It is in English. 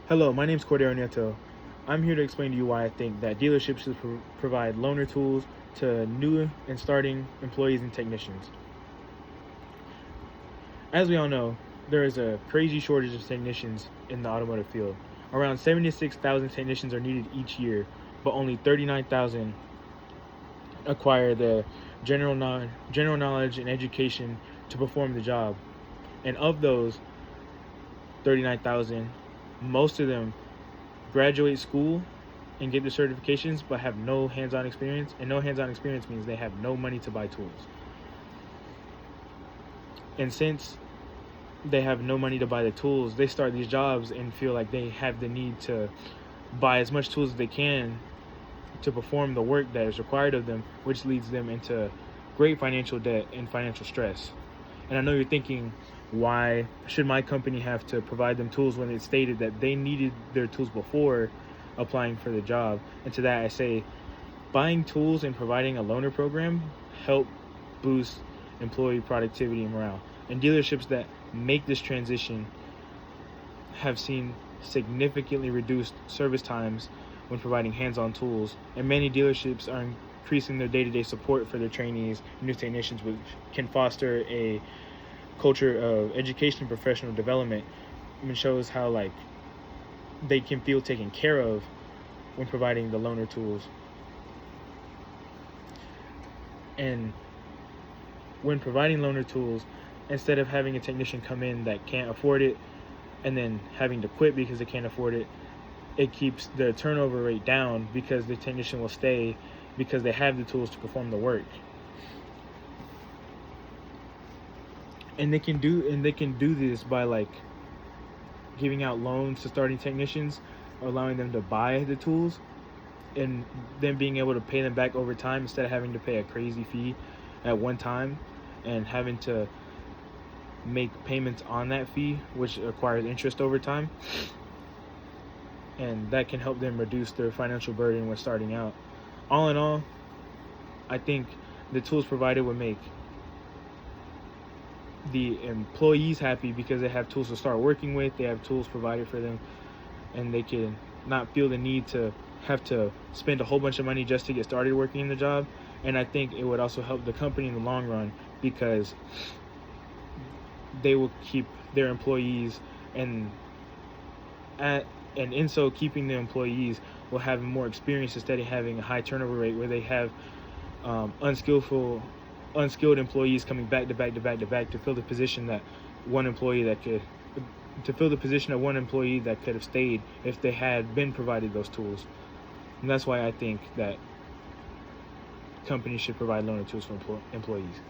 Hello, my name is Cordero. I'm here to explain to you why I think that dealerships should provide loaner tools to new and starting employees and technicians. As we all know, there is a crazy shortage of technicians in the automotive field. Around 76,000 technicians are needed each year, but only 39,000 acquire the general knowledge and education to perform the job. And of those 39,000, most of them graduate school and get the certifications but have no hands-on experience, and no hands-on experience means they have no money to buy tools. And since they have no money to buy the tools, they start these jobs and feel like they have the need to buy as much tools as they can to perform the work that is required of them, which leads them into great financial debt and financial stress. And I know you're thinking, why should my company have to provide them tools when it stated that they needed their tools before applying for the job? And to that I say, buying tools and providing a loaner program help boost employee productivity and morale. And dealerships that make this transition have seen significantly reduced service times when providing hands-on tools, and many dealerships are increasing their day-to-day support for their trainees and new technicians, which can foster a culture of education and professional development, and shows how they can feel taken care of when providing the loaner tools. And when providing loaner tools, instead of having a technician come in that can't afford it and then having to quit because they can't afford it, it keeps the turnover rate down because the technician will stay because they have the tools to perform the work. And they can do this by giving out loans to starting technicians, allowing them to buy the tools, and then being able to pay them back over time instead of having to pay a crazy fee at one time and having to make payments on that fee, which requires interest over time. And that can help them reduce their financial burden when starting out. All in all, I think the tools provided would make the employees happy because they have tools to start working with, they have tools provided for them, and they can not feel the need to have to spend a whole bunch of money just to get started working in the job. And I think it would also help the company in the long run because they will keep their employees, and in so keeping the employees will have more experience instead of having a high turnover rate where they have unskilled employees coming back to fill the position that one employee that could have stayed if they had been provided those tools. And that's why I think that companies should provide loaner tools for employees.